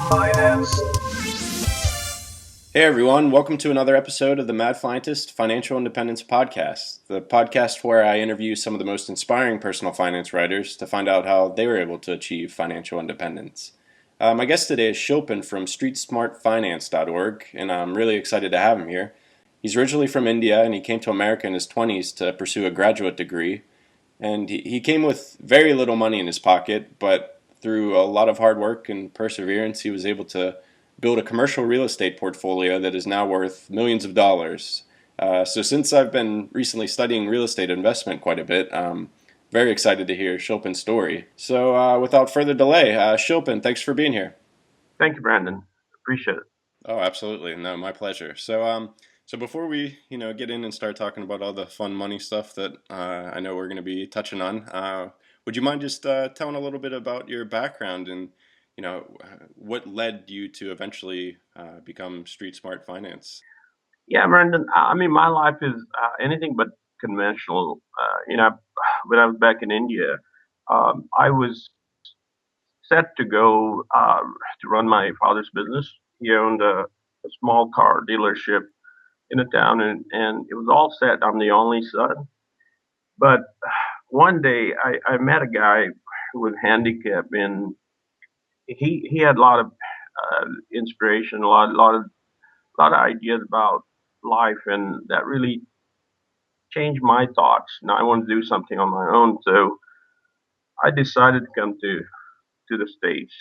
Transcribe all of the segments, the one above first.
Finance. Hey everyone, welcome to another episode of the Mad Scientist Financial Independence Podcast, the podcast where I interview some of the most inspiring personal finance writers to find out how they were able to achieve financial independence. My guest today is Shilpan from streetsmartfinance.org, and I'm really excited to have him here. He's originally from India, and he came to America in his 20s to pursue a graduate degree. And he came with very little money in his pocket, but through a lot of hard work and perseverance, he was able to build a commercial real estate portfolio that is now worth millions of dollars. So since I've been recently studying real estate investment quite a bit, I'm very excited to hear Shilpan's story. So without further delay, Shilpan, thanks for being here. Thank you, Brandon. Appreciate it. Oh, absolutely. No, my pleasure. So before we, get in and start talking about all the fun money stuff that I know we're going to be touching on, would you mind just telling a little bit about your background and, what led you to eventually become Street Smart Finance? Yeah, Brandon. I mean, my life is anything but conventional. When I was back in India, I was set to go to run my father's business. He owned a small car dealership in a town, and it was all set. I'm the only son. But one day, I met a guy who was handicapped, and he had a lot of inspiration, a lot of ideas about life, and that really changed my thoughts. Now I wanted to do something on my own, so I decided to come to the States.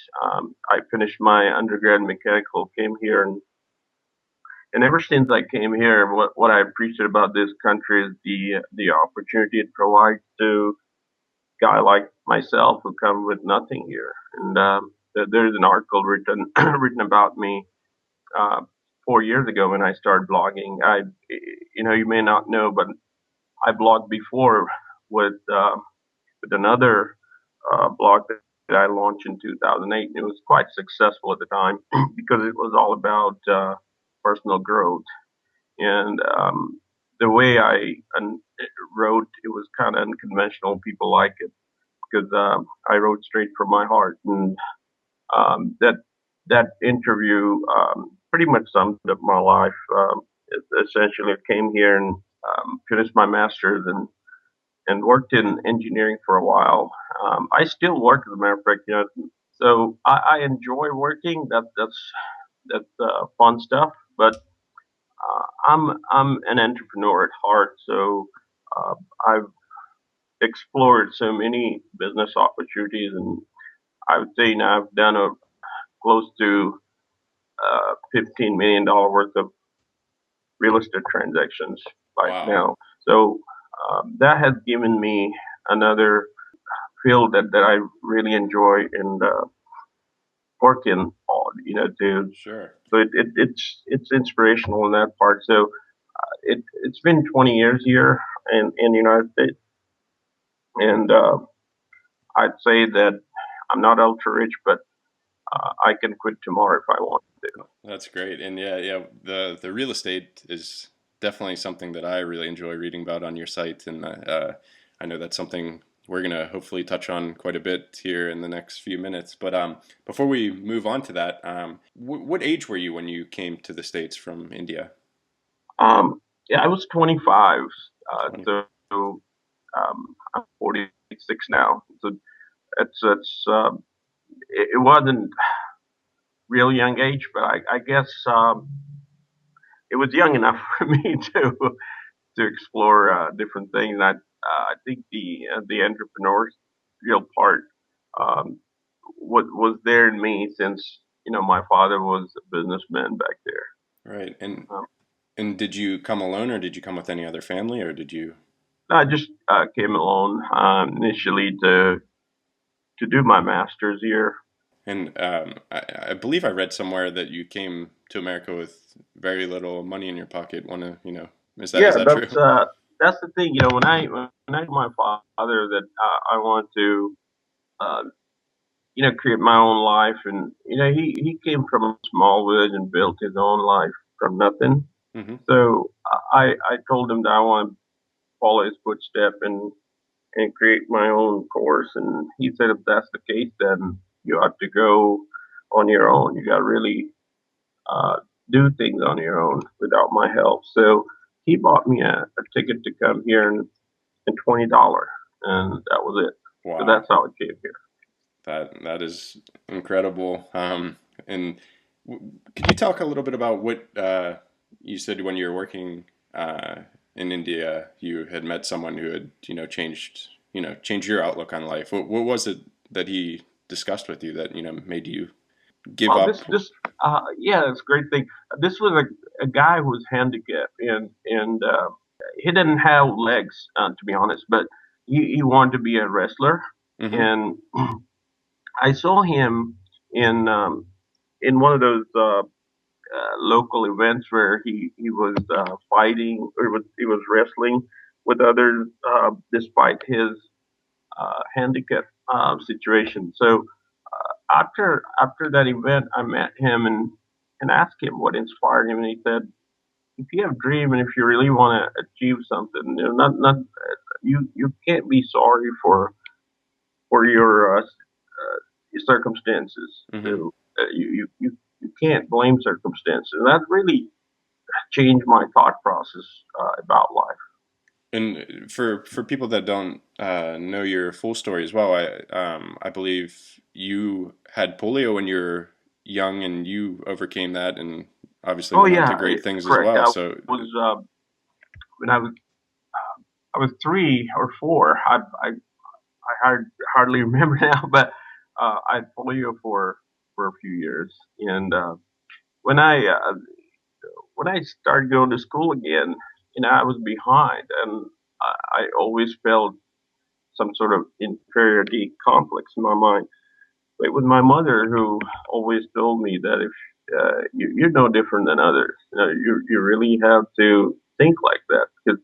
I finished my undergrad in mechanical, came here, and ever since I came here, what I appreciate about this country is the opportunity it provides to a guy like myself who come with nothing here. And there's an article written written about me uh, 4 years ago when I started blogging. You may not know, but I blogged before with with another blog that I launched in 2008, and it was quite successful at the time because it was all about personal growth. And the way I wrote, it was kind of unconventional. People like it because I wrote straight from my heart, and that interview pretty much summed up my life. Essentially, I came here and finished my master's and worked in engineering for a while. I still work, as a matter of fact, so I enjoy working. That's fun stuff. But I'm an entrepreneur at heart, so I've explored so many business opportunities, and I would say now I've done a close to $15 million worth of real estate transactions right Wow. now. So that has given me another field that I really enjoy and working on. Sure. So it's inspirational in that part. So it's been 20 years here in the United States, and I'd say that I'm not ultra rich, but I can quit tomorrow if I want to. That's great. And yeah, the real estate is definitely something that I really enjoy reading about on your site, and I know that's something we're gonna hopefully touch on quite a bit here in the next few minutes. But before we move on to that, what age were you when you came to the States from India? Yeah, I was 25, 20. so I'm 46 now. So it's it wasn't real young age, but I guess it was young enough for me to explore different things. I think the entrepreneurial part was there in me since my father was a businessman back there. Right. And Um, and did you come alone, or did you come with any other family, or did you? I just came alone initially to do my master's here. And I believe I read somewhere that you came to America with very little money in your pocket. Wanna, is Yeah, that true? that's the thing. When I told my father that I want to uh, create my own life, and he came from a small village and built his own life from nothing. Hmm. So I told him that I want to follow his footsteps and create my own course. And he said, if that's the case, then you ought to go on your own. You got to really uh, do things on your own without my help. So he bought me a ticket to come here and $20, and that was it. So Wow. that's how I came here. That is incredible. And could you talk a little bit about what you said when you were working in India? You had met someone who had changed your outlook on life. What was it that he discussed with you that made you give Well, up? yeah, it's a great thing. This was a guy who was handicapped, and he didn't have legs, to be honest, but he wanted to be a wrestler, Hmm. and I saw him in in one of those local events where he was fighting, or he was wrestling with others despite his handicap situation. So after that event, I met him and asked him what inspired him, and he said, "If you have a dream and if you really want to achieve something, not you can't be sorry for your circumstances. Hmm. So you can't blame circumstances." And that really changed my thought process about life. And for people that don't know your full story as well, I believe you had polio when you were young, and you overcame that, and obviously Oh went on to yeah, great things as correct. well. So Was when I was 3 or 4. I hardly remember now, but I had polio for a few years, and when I uh, when I started going to school again, I was behind, and I always felt some sort of inferiority complex in my mind. But with my mother, who always told me that if you're no different than others, you really have to think like that, because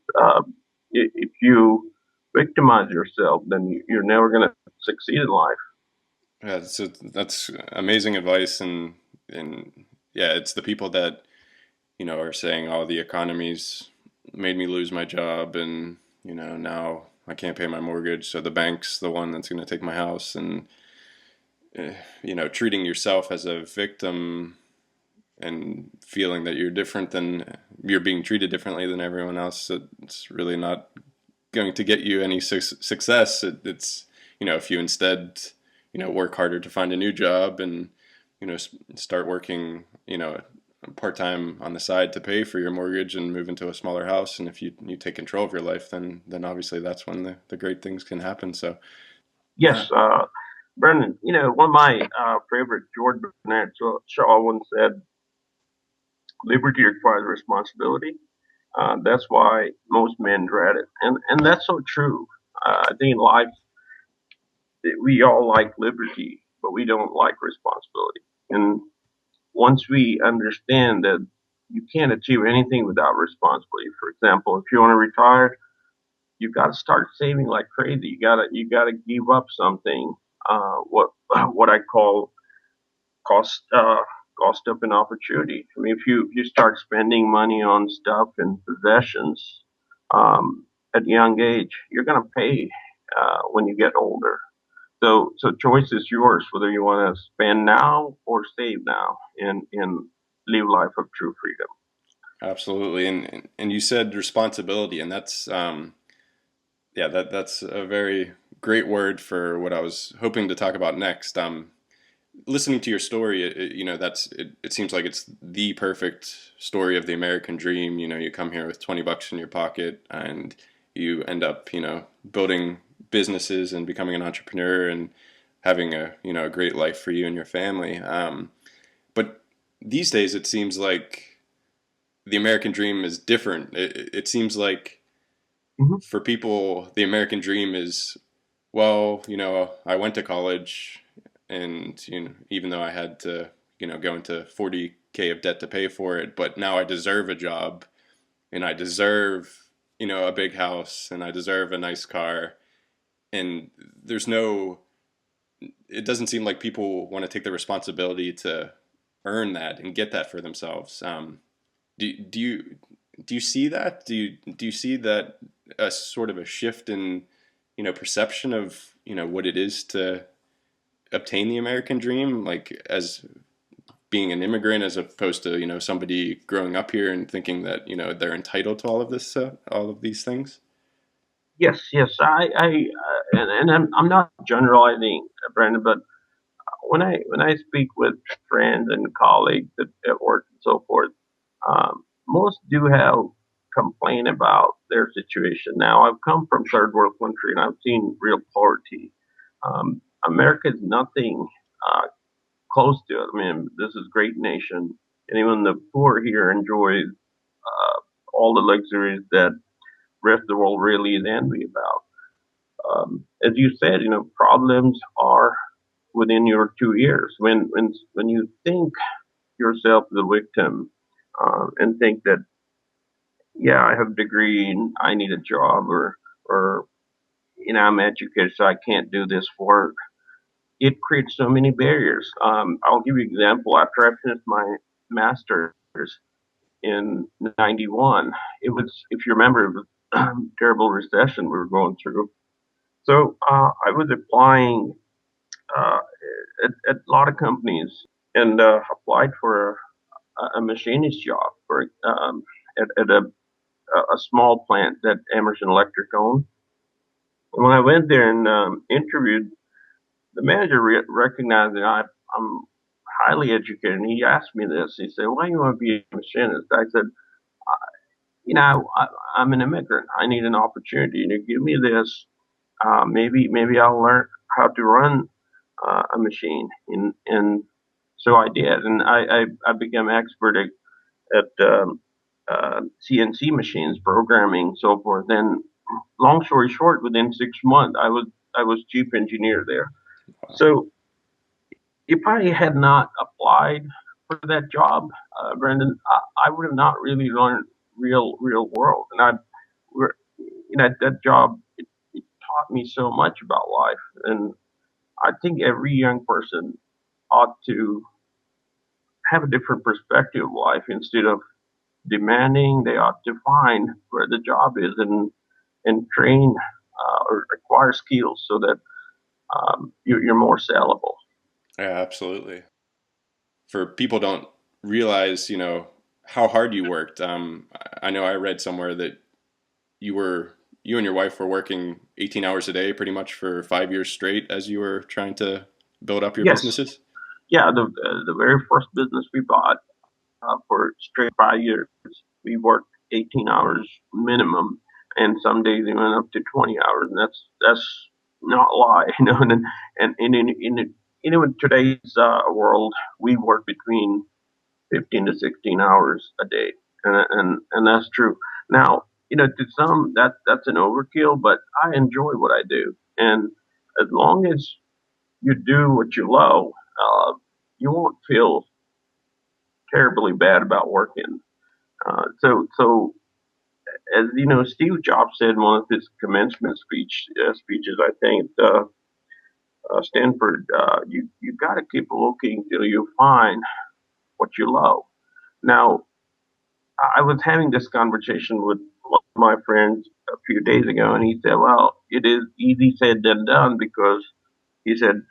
if you victimize yourself, then you're never going to succeed in life. yeah, so that's amazing advice, and yeah, it's the people that are saying, "Oh, the economy's made me lose my job, and now I can't pay my mortgage, so the bank's the one that's going to take my house," and treating yourself as a victim and feeling that you're being treated differently than everyone else. It's really not going to get you any success. It's if you instead work harder to find a new job, and start working part time on the side to pay for your mortgage and move into a smaller house. And if you take control of your life, then obviously that's when the great things can happen. So uh, Yes, Brendan, one of my favorite George Bernard Shaw once said, "Liberty requires responsibility." That's why most men dread it, and that's so true. I think in life we all like liberty, but we don't like responsibility. And once we understand that you can't achieve anything without responsibility. For example, if you want to retire, you got to start saving like crazy. You gotta give up something. What what I call cost cost of an opportunity. I mean, if you start spending money on stuff and possessions at a young age, you're gonna pay when you get older. So choice is yours whether you want to spend now or save now and live life of true freedom. absolutely, and you said responsibility, and that's yeah, that's a very great word for what I was hoping to talk about next. Listening to your story, it seems like it's the perfect story of the American dream. You come here with 20 bucks in your pocket, and you end up building businesses and becoming an entrepreneur and having a great life for you and your family. But these days, it seems like the American dream is different. It seems like Hmm. for people, the American dream is, well, I went to college, and even though I had to, go into 40K of debt to pay for it, but now I deserve a job, and I deserve, a big house, and I deserve a nice car, and there's no, it doesn't seem like people want to take the responsibility to earn that and get that for themselves. Do you see that? Do you see that a sort of a shift in perception of what it is to obtain the American dream, like as being an immigrant, as opposed to somebody growing up here and thinking that they're entitled to all of these things? Yes, yes. And I'm not generalizing, Brandon, but when I speak with friends and colleagues at work and so forth, most do have complain about their situation. Now, I've come from third world country and I've seen real poverty. America is nothing uh, close to it. I mean, this is a great nation, and even the poor here enjoy all the luxuries that rest of the world really is envy about. As you said, problems are within your 2 years. When you think yourself the victim and think that, yeah, I have a degree and I need a job, or I'm educated so I can't do this work, it creates so many barriers. I'll give you an example. After I finished my master's in '91, it was, if you remember, it was a terrible recession we were going through. So I was applying uh, at a lot of companies and applied for a machinist job at a small plant that Emerson Electric owned. And when I went there and interviewed, the manager recognized that I'm highly educated, and he asked me this. He said, "Why do you want to be a machinist?" I said, I'm an immigrant. I need an opportunity. Give me this. Maybe I'll learn how to run a machine." And so I did, and I became expert at CNC machines, programming, so forth. And long story short, within 6 months, I was chief engineer there. Wow. So if I had not applied for that job, Brendan, I would have not really learned real world. And that job, it taught me so much about life. And I think every young person ought to have a different perspective of life. Instead of demanding, they ought to find where the job is and train or acquire skills so that you're more sellable. Yeah, absolutely. For people don't realize, how hard you worked. I know I read somewhere that you and your wife were working 18 hours a day pretty much for 5 years straight as you were trying to build up your Yes, businesses. yeah. The very first business we bought for straight 5 years, we worked 18 hours minimum, and some days we went up to 20 hours, and that's not a lie, And in today's world, we work between 15 to 16 hours a day, and that's true. Now, to some that's an overkill, but I enjoy what I do, and as long as you do what you love, you won't feel terribly bad about working. So as you know, Steve Jobs said in one of his commencement speeches, I think, Stanford, you got to keep looking till you find what you love. Now, I was having this conversation with one of my friends a few days ago, and he said, "Well, it is easy said than done," because he said,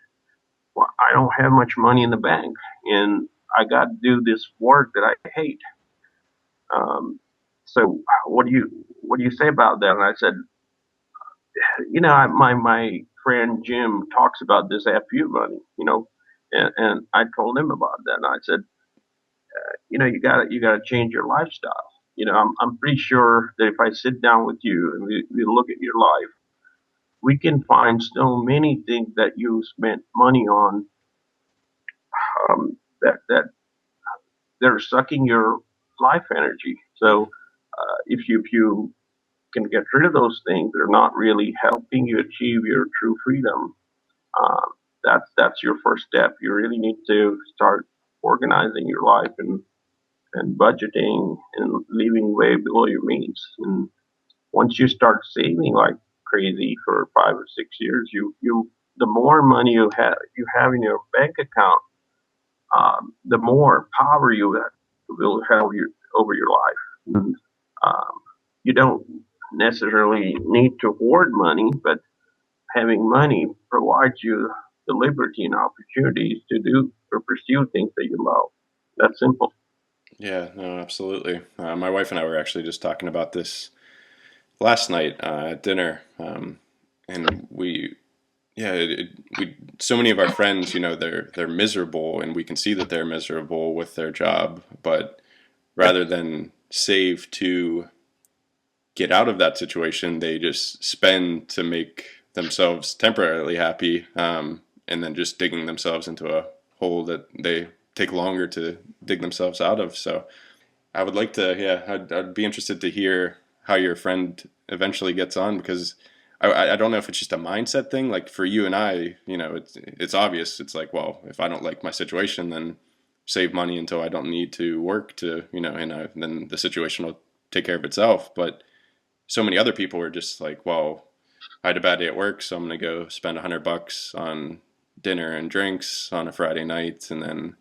"Well, I don't have much money in the bank, and I got to do this work that I hate. Um, so what do you say about that?" And I said, my friend Jim talks about this FU money, and I told him about that, and I said, you gotta change your lifestyle. I'm pretty sure that if I sit down with you and we look at your life, we can find so many things that you spent money on, that they're sucking your life energy. So if you can get rid of those things, they're not really helping you achieve your true freedom. Um, that's your first step. You really need to start organizing your life and budgeting and living way below your means. And once you start saving like crazy for 5 or 6 years, you the more money you have in your bank account, the more power you will have over your life. And um, you don't necessarily need to hoard money, but having money provides you the liberty and opportunities to do or pursue things that you love. That's simple. Yeah, no, absolutely. My wife and I were actually just talking about this last night at dinner, and yeah, we so many of our friends, they're miserable, and we can see that they're miserable with their job, but Yep. rather than save to get out of that situation, they just spend to make themselves temporarily happy, and then just digging themselves into a hole that they take longer to dig themselves out of. So I would like to, yeah, I'd be interested to hear how your friend eventually gets on, because I don't know if it's just a mindset thing. Like for you and I, it's obvious. It's like, well, if I don't like my situation, then save money until I don't need to work to, and then the situation will take care of itself. But so many other people are just like, well, I had a bad day at work, so I'm gonna go spend $100 on dinner and drinks on a Friday night, and then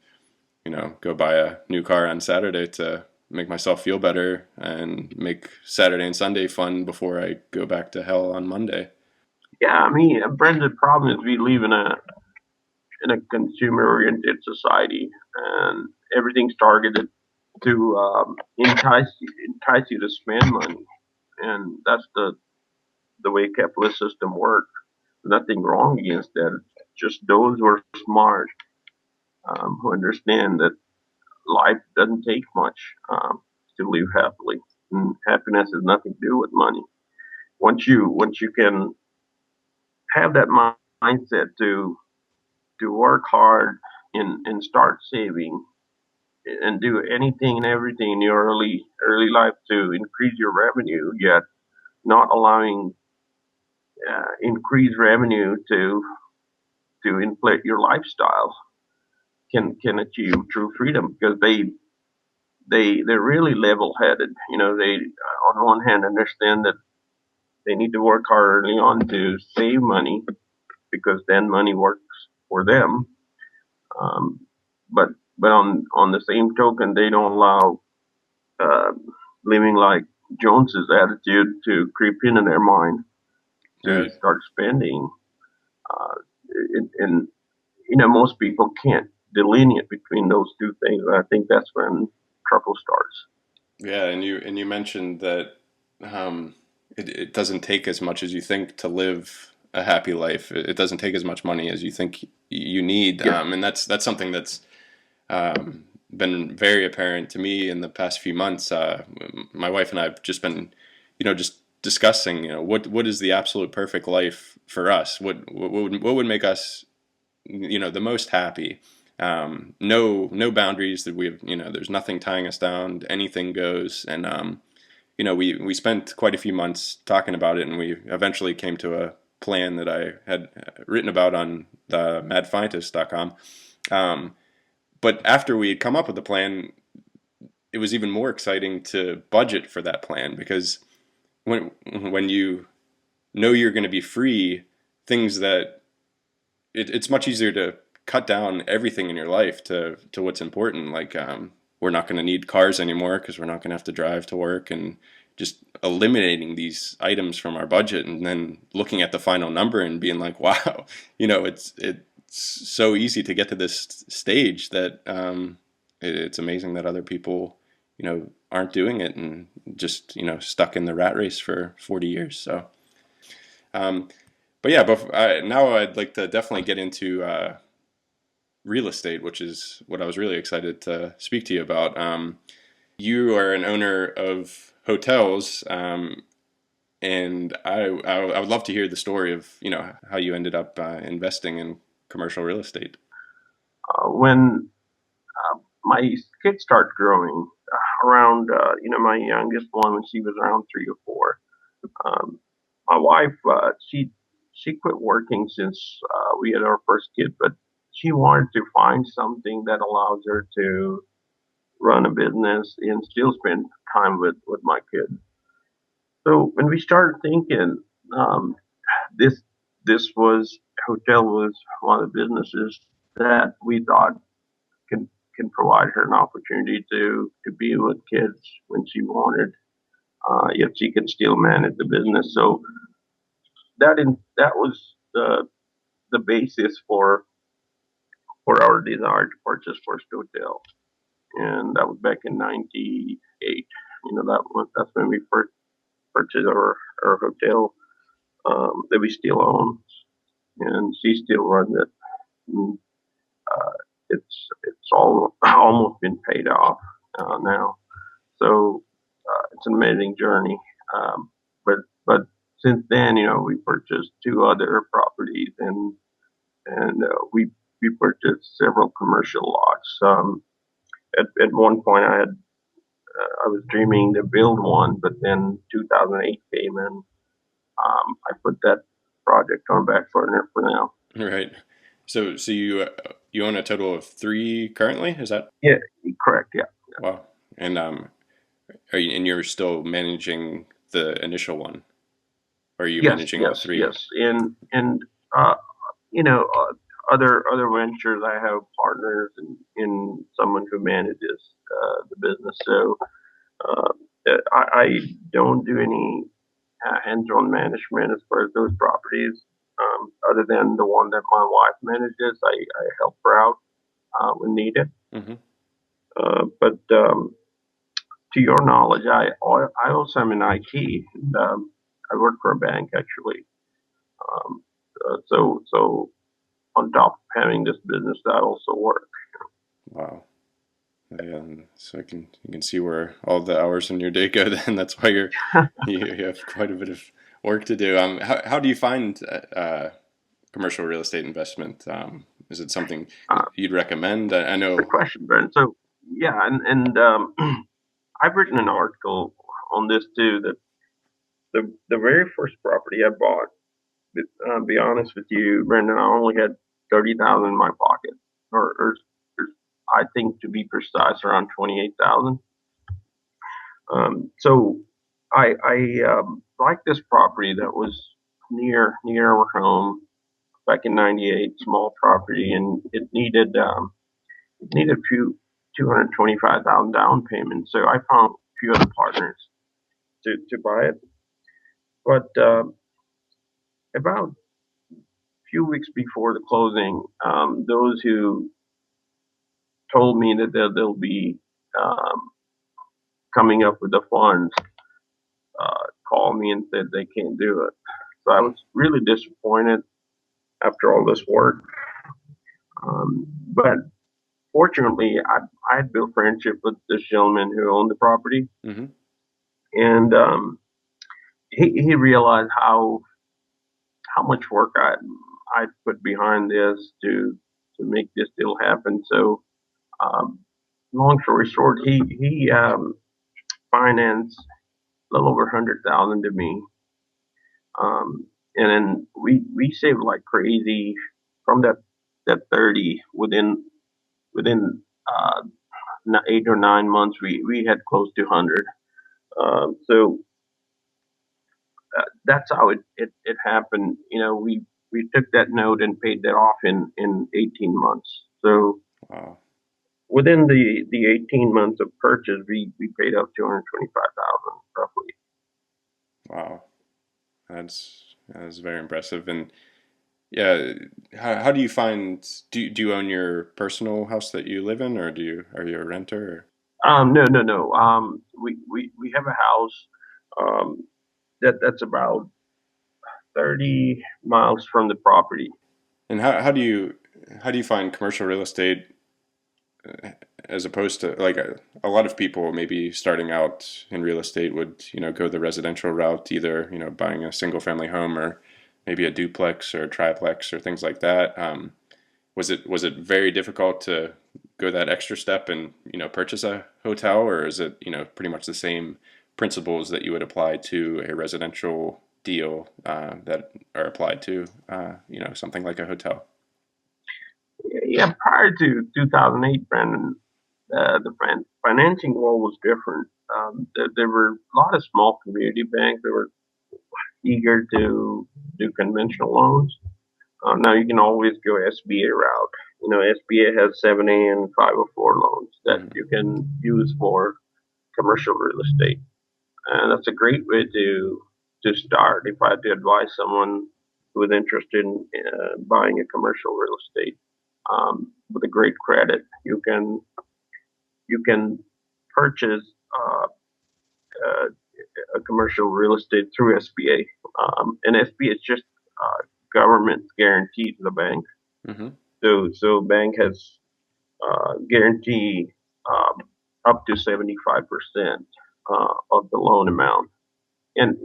go buy a new car on Saturday to make myself feel better and make Saturday and Sunday fun before I go back to hell on Monday. Yeah, I mean, Brent, the problem is we live in a consumer-oriented society, and everything's targeted to entice you to spend money, and that's the way capitalist system works. Nothing wrong against that. Just those who are smart, who understand that life doesn't take much to live happily, and happiness has nothing to do with money. Once you can have that mindset to work hard and start saving and do anything and everything in your early life to increase your revenue, yet not allowing increased revenue to inflate your lifestyle, can achieve true freedom, because they're really level headed. They on one hand understand that they need to work hard early on to save money, because then money works for them. Um, but on the same token, they don't allow uh, living like Jones's attitude to creep into their mind to Right. start spending. Uh, and most people can't delineate between those two things. I think that's when trouble starts. Yeah, and you mentioned that it doesn't take as much as you think to live a happy life. It doesn't take as much money as you think you need, Yeah, and that's something that's been very apparent to me in the past few months. My wife and I have just been, just discussing, what is the absolute perfect life for us? What would make us, the most happy? No boundaries that we have. There's nothing tying us down. Anything goes, and we spent quite a few months talking about it, and we eventually came to a plan that I had written about on the madfientist.com. But after we had come up with the plan, it was even more exciting to budget for that plan, because when you know you're going to be free, things that it's much easier to cut down everything in your life to what's important. Like we're not going to need cars anymore because we're not going to have to drive to work, and just eliminating these items from our budget, and then looking at the final number and being like, wow, it's so easy to get to this stage that it's amazing that other people aren't doing it, and just stuck in the rat race for 40 years. So um, but yeah, now I'd like to definitely get into real estate, which is what I was really excited to speak to you about. You are an owner of hotels, and I would love to hear the story of how you ended up investing in commercial real estate. when my kids start growing, around my youngest one, when she was around 3 or 4, um, my wife, she quit working since we had our first kid, but she wanted to find something that allows her to run a business and still spend time with my kids. So when we started thinking, um, this this was hotel was one of the businesses that we thought can can provide her an opportunity to be with kids when she wanted, yet she can still manage the business. So that was the the basis for our desire to purchase first hotel, and that was back in '98. That's when we first purchased our hotel that we still own, and she still runs it. And, it's all almost been paid off now. So it's an amazing journey. But since then, we purchased two other properties, and we purchased several commercial lots. At one point, I was dreaming to build one, but then 2008 came and I put that project on back burner for now. Right. So you own a total of three currently? Is that Yeah, correct. Yeah. wow? And and you're still managing the initial one? Or are you Yes, managing all yes, three? yes. And uh, you know, other ventures, I have partners in someone who manages the business. So uh, I don't do any hands-on management as far as those properties. Other than the one that my wife manages, I help her out when needed. Hmm. But to your knowledge, I also am in IT. And, I work for a bank actually. Um, so on top of having this business, I also work. Wow. Yeah, and so you can see where all the hours in your day go. Then that's why you have quite a bit of work to do. How do you find commercial real estate investment? Is it something Uh, you'd recommend? I Good know. question, Brent. So yeah, and I've written an article on this too. That the very first property I bought, be honest with you, Brendan, I only had 30,000 in my pocket, or I think to be precise, around 28,000. So I liked this property that was near our home back in '98, small property, and it needed a few 225,000 down payment. So I found a few other partners to buy it. But about a few weeks before the closing, those who told me that they'll be um, coming up with the funds called me and said they can't do it. So I was really disappointed after all this work. But fortunately, I had built friendship with this gentleman who owned the property, Hmm. and he realized how much work I put behind this to make this deal happen. So, um, long story short, he financed a little over 100,000 to me, and then we saved like crazy from that 30 within 8 or 9 months. We had close to 100. So that's how it happened. We took that note and paid that off in 18 months. So Wow. within the 18 months of purchase, we paid off 225,000 roughly. Wow. That's very impressive. And yeah, how do you find? Do you own your personal house that you live in, or are you a renter? No, no, no. We have a house um, that's about 30 miles from the property. And how do you find commercial real estate as opposed to like a lot of people maybe starting out in real estate would go the residential route, either buying a single family home or maybe a duplex or a triplex or things like that. Was it very difficult to go that extra step and purchase a hotel, or is it pretty much the same principles that you would apply to a residential deal that are applied to something like a hotel? Yeah, prior to 2008, Brandon, the financing world was different. There were a lot of small community banks that were eager to do conventional loans. Now you can always go SBA route. SBA has 7A and 504 loans that Hmm. you can use for commercial real estate, and that's a great way to start. If I had to advise someone, who is interested in buying a commercial real estate with a great credit, you can purchase uh, uh, a commercial real estate through SBA. And SBA is just government guarantee to the bank. Hmm. So bank has guarantee up to 75% of the loan amount. And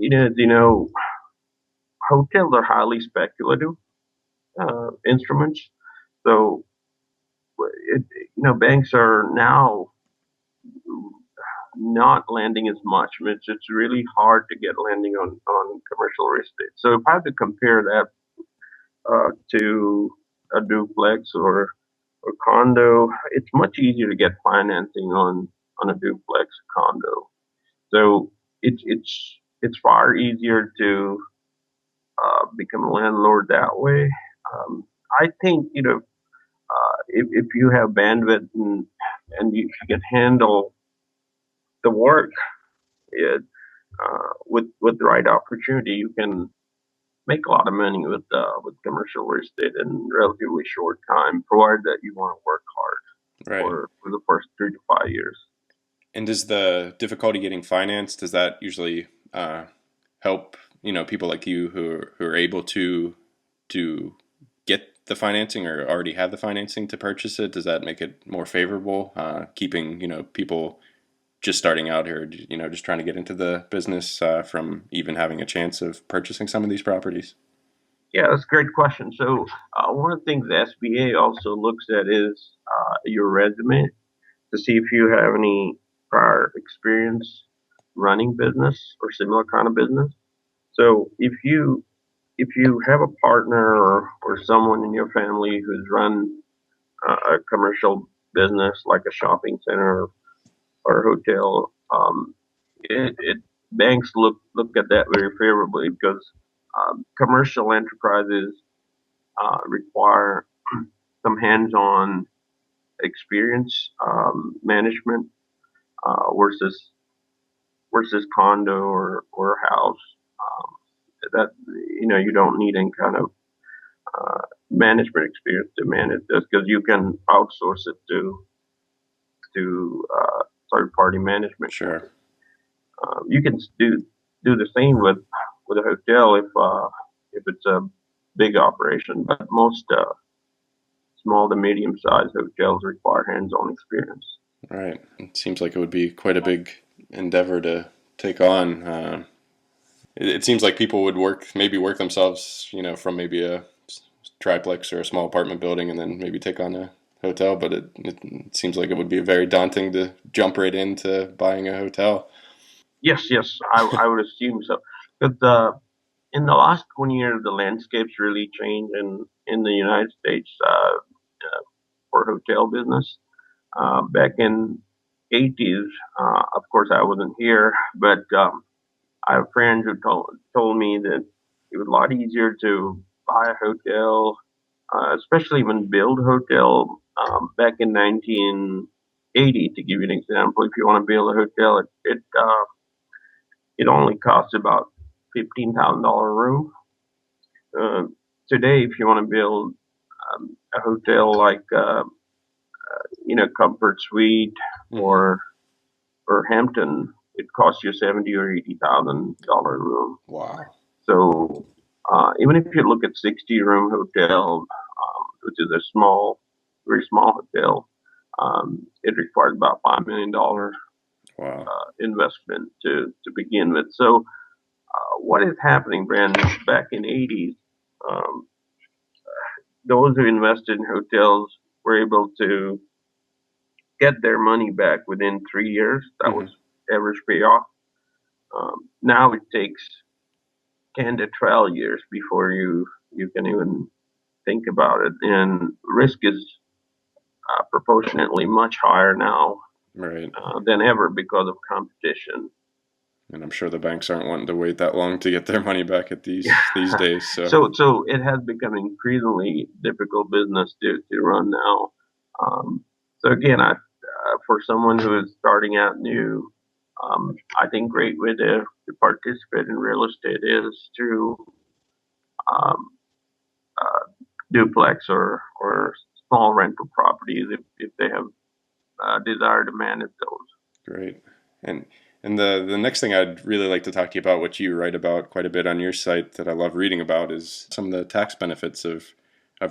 hotels are highly speculative instruments. So banks are now not lending as much. I mean, it's really hard to get lending on commercial real estate. So if I have to compare that to a duplex or condo, it's much easier to get financing on a duplex condo. So it's far easier to become a landlord that way. I think if you have bandwidth and you can handle the work it, with the right opportunity, you can make a lot of money with commercial real estate in relatively short time, provided that you want to work hard Right. for the first 3 to 5 years. And does the difficulty getting financed, does that usually help, people like you who are able to get the financing or already have the financing to purchase it? Does that make it more favorable, keeping, people just starting out here, just trying to get into the business from even having a chance of purchasing some of these properties? Yeah, that's a great question. So one of the things the SBA also looks at is your resume to see if you have any prior experience running business or similar kind of business. So if you have a partner or someone in your family who's run a commercial business like a shopping center or a hotel, it banks look at that very favorably because commercial enterprises require some hands-on experience management versus condo or house. Um, that you don't need any kind of management experience to manage this because you can outsource it to third-party management Sure. companies. You can do the same with a hotel if it's a big operation, but most small to medium-sized hotels require hands-on experience. Right. It seems like it would be quite a big endeavor to take on. It seems like people would maybe work themselves, from maybe a triplex or a small apartment building, and then maybe take on a hotel. But it seems like it would be very daunting to jump right into buying a hotel. Yes, yes, I would assume so. Because in the last 20 years, the landscape's really changed in the United States for hotel business. Back in 80s, of course, I wasn't here, but I have friends who told me that it was a lot easier to buy a hotel, especially when build hotel back in 1980. To give you an example, if you want to build a hotel, it only costs about $15,000 a room. Uh, Today, if you want to build a hotel like Comfort Suite Hmm. or Hampton, it costs you 70 or $80,000 a room. Wow. So even if you look at 60-room hotel, which is a very small hotel, it requires about $5 million Wow. investment to begin with. So what is happening, Brandon? Back in '80s, um, those who invested in hotels were able to get their money back within 3 years. That was Hmm. average payoff. Now it takes 10 to 12 years before you can even think about it, and risk is proportionately much higher now Right. than ever because of competition. And I'm sure the banks aren't wanting to wait that long to get their money back at these days. So So it has become increasingly difficult business to run now. So again, for someone who is starting out new, I think great way to participate in real estate is to duplex or small rental properties if they have desire to manage those. Great. And the next thing I'd really like to talk to you about, what you write about quite a bit on your site that I love reading about, is some of the tax benefits of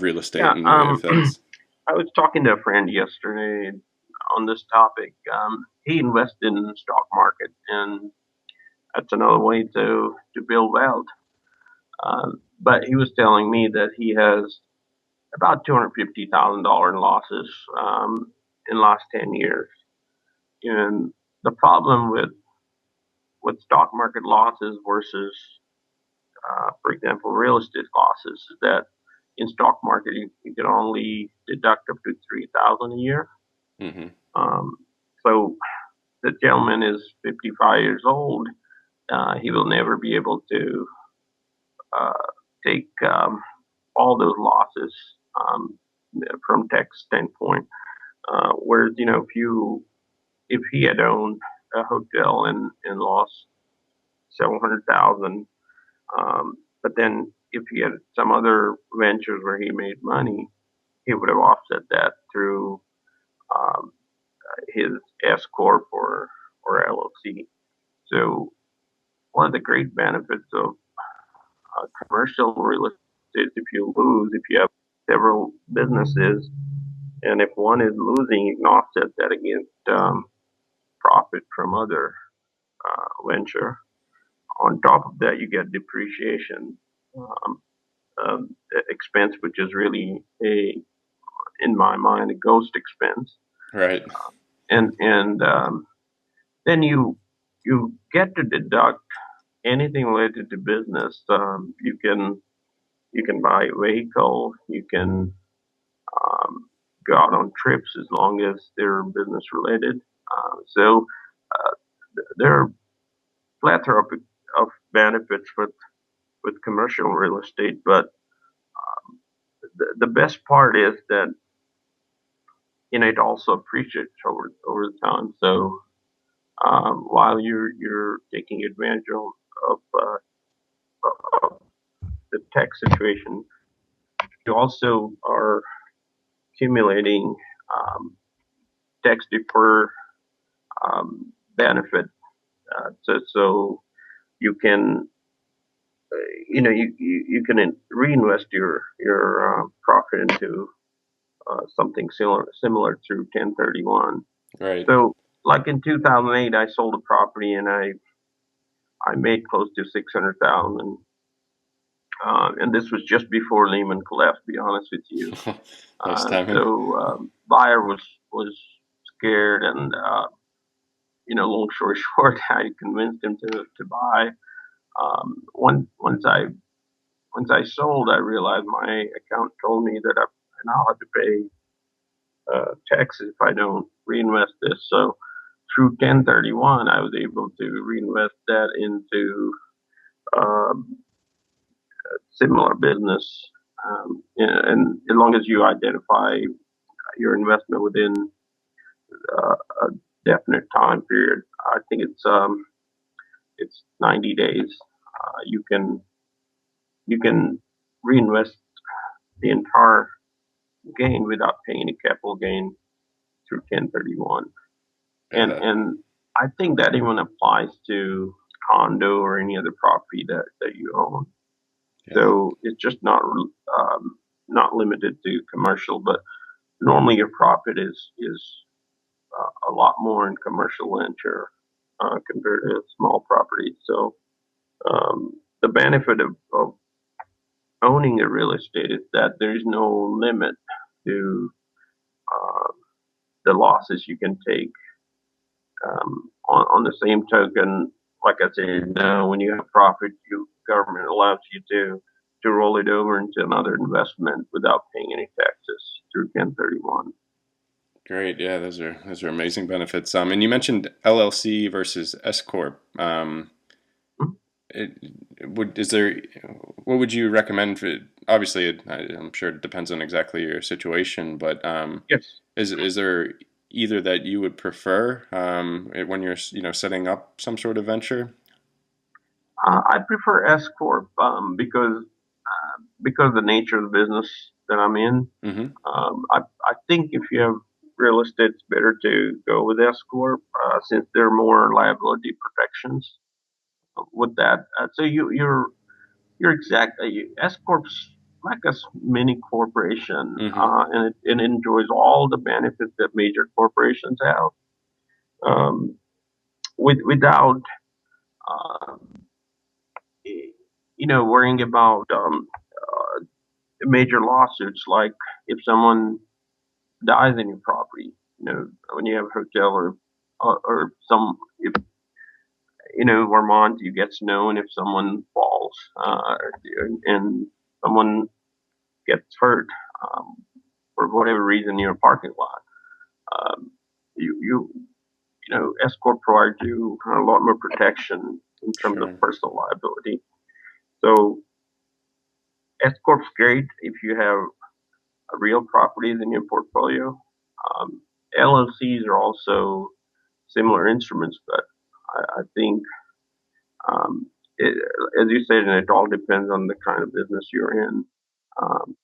real estate, Yeah, and if that's I was talking to a friend yesterday on this topic. He invested in the stock market, and that's another way to build wealth. But he was telling me that he has about $250,000 in losses in the last 10 years. And the problem with stock market losses versus, for example, real estate losses is that in stock market you can only deduct up to 3,000 a year. hmm Um, so the gentleman is 55 years old. He will never be able to uh, take all those losses um, from tax standpoint. Whereas if he had owned a hotel and lost several hundred thousand, but then if he had some other ventures where he made money, he would have offset that through um, his S corp or LLC. So one of the great benefits of commercial real estate, if you have several businesses, and if one is losing, you can offset that against profit from other venture. On top of that, you get depreciation um, expense, which is really in my mind, a ghost expense. right, And then you get to deduct anything related to business. You can buy a vehicle, you can um, go out on trips as long as they're business related. So uh, there are plethora of benefits with commercial real estate, but the best part is that it also appreciates over time. So while you're taking advantage of the tax situation, you also are accumulating um, tax defer benefit. So you can you can reinvest your profit into something similar through 1031. right. So like in 2008, I sold a property and I made close to 600,000. And this was just before Lehman collapsed. To be honest with you, Nice timing. so buyer was scared, and long story short, I convinced him to buy. Once I sold, I realized my account told me that I now have to pay taxes if I don't reinvest this. So through 1031, I was able to reinvest that into um, similar business. And as long as you identify your investment within a definite time period, I think it's 90 days. You can reinvest the entire gain without paying any capital gain through 1031. Yeah, And I think that even applies to condo or any other property that you own. yeah, So it's just not limited to commercial, but normally your profit is a lot more in commercial venture compared to small properties. So the benefit of owning a real estate is that there is no limit to uh, the losses you can take. On the same token, like I said, when you have profit, government allows you to roll it over into another investment without paying any taxes through 1031. great. Yeah, those are amazing benefits. And you mentioned LLC versus S corp. It, is there what would you recommend for? Obviously, I'm sure it depends on exactly your situation, but Yes. is there either that you would prefer when you're setting up some sort of venture? I prefer S corp because the nature of the business. that I'm in. Mm-hmm. I think if you have real estate, it's better to go with S corp since there are more liability protections with that. So you're exactly S corp's like a mini corporation, Mm-hmm. and it enjoys all the benefits that major corporations have, without uh, worrying about major lawsuits. Like if someone dies in your property, when you have a hotel, or some, if Vermont, you get snow, and if someone falls, and someone gets hurt, um, for whatever reason in your parking lot, um, S corp provides you a lot more protection in terms of Sure. personal liability. So S corp's great if you have real properties in your portfolio. Um, LLCs are also similar instruments, but I think, it, as you said, and it all depends on the kind of business you're in. Um,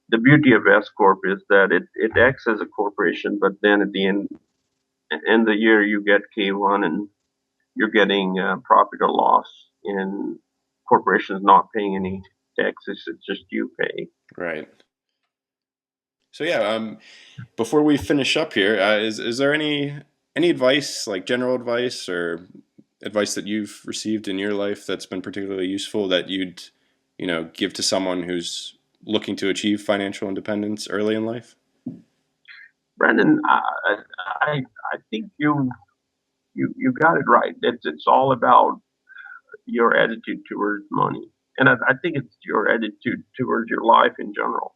the beauty of S corp is that it acts as a corporation, but then at the end of the year you get K1, and you're getting profit or loss, and corporations not paying any taxes. It's just you pay. Right. So yeah, before we finish up here, is there any advice, like general advice or advice that you've received in your life that's been particularly useful that you'd, give to someone who's looking to achieve financial independence early in life? Brandon, I I think you got it right. It's all about your attitude towards money, and I think it's your attitude towards your life in general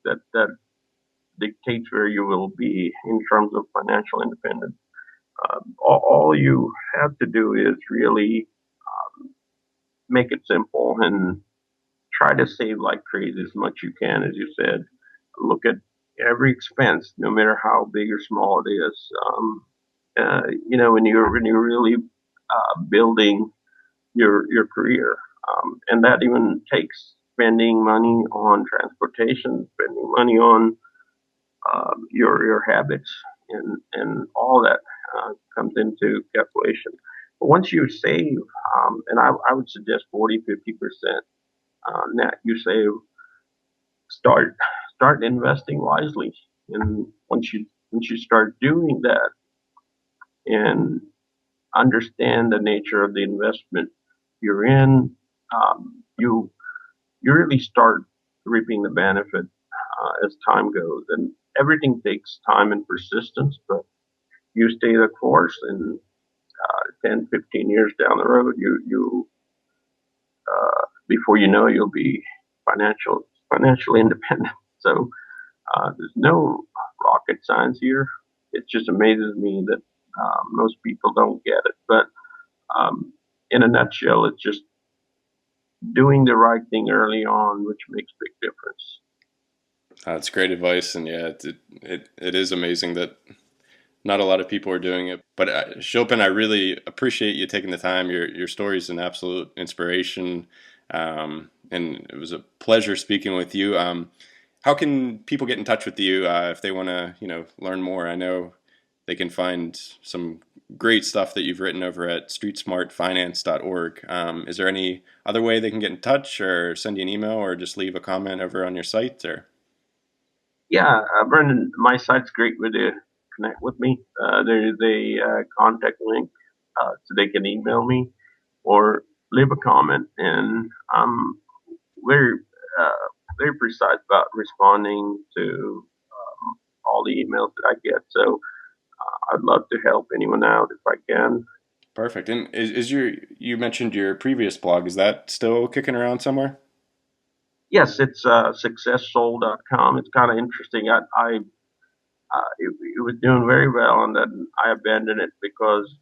that dictates where you will be in terms of financial independence. All you have to do is really make it simple and try to save like crazy as much you can, as you said. Look at every expense, no matter how big or small it is. When you're really building your career, and that even takes spending money on transportation, spending money on your habits, and all that comes into calculation. But once you save, and I would suggest 40-50% net you save, start start investing wisely. And once you start doing that and understand the nature of the investment you're in, you really start reaping the benefit as time goes. And everything takes time and persistence, but you stay the course, and 10, 15 years down the road, you before you know, you'll be financially independent. So there's no rocket science here. It just amazes me that most people don't get it. But in a nutshell, it's just doing the right thing early on, which makes big difference. That's great advice, and yeah, it is amazing that not a lot of people are doing it. But Shilpan, I really appreciate you taking the time. Your story is an absolute inspiration, and it was a pleasure speaking with you. How can people get in touch with you if they want to, learn more? I know they can find some great stuff that you've written over at streetsmartfinance.org. Is there any other way they can get in touch, or send you an email, or just leave a comment over on your site? Or Yeah, Brendan, my site's great way to connect with me. There is a contact link, so they can email me or leave a comment, and I'm very uh, very precise about responding to all the emails that I get. So I'd love to help anyone out if I can. perfect. And you mentioned your previous blog? Is that still kicking around somewhere? Yes, it's successsoul.com. It's kind of interesting. It was doing very well, and then I abandoned it because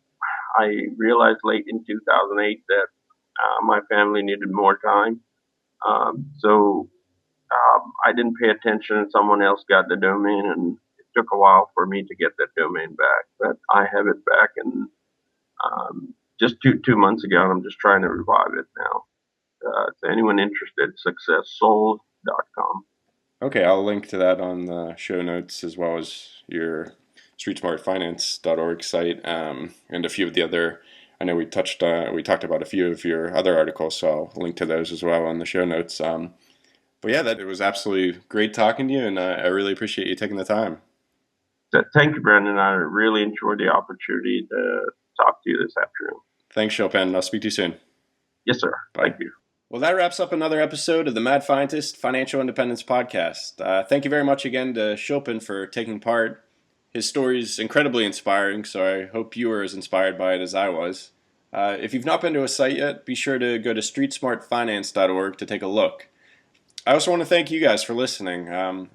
I realized late in 2008 that my family needed more time. So I didn't pay attention, and someone else got the domain, and it took a while for me to get that domain back. But I have it back, and just two months ago, and I'm just trying to revive it now. So anyone interested, successsoul.com. Okay, I'll link to that on the show notes as well as your streetsmartfinance.org site, and a few of the other. I know we talked about a few of your other articles, so I'll link to those as well on the show notes. But yeah, that it was absolutely great talking to you, and I really appreciate you taking the time. Thank you, Brandon. I really enjoyed the opportunity to talk to you this afternoon. Thanks, Shilpan. I'll speak to you soon. Yes, sir. Bye. Thank you. Well, that wraps up another episode of the Mad Scientist Financial Independence Podcast. Thank you very much again to Shilpan for taking part. His story is incredibly inspiring, so I hope you were as inspired by it as I was. If you've not been to his site yet, be sure to go to streetsmartfinance.org to take a look. I also want to thank you guys for listening.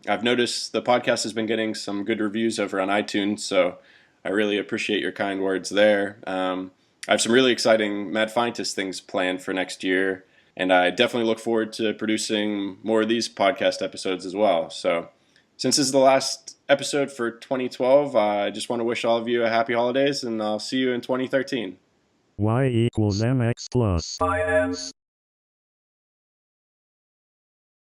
I've noticed the podcast has been getting some good reviews over on iTunes, so I really appreciate your kind words there. I have some really exciting Mad Scientist things planned for next year, and I definitely look forward to producing more of these podcast episodes as well. So, since this is the last episode for 2012, I just want to wish all of you a happy holidays, and I'll see you in 2013. Y equals mx plus. Finance.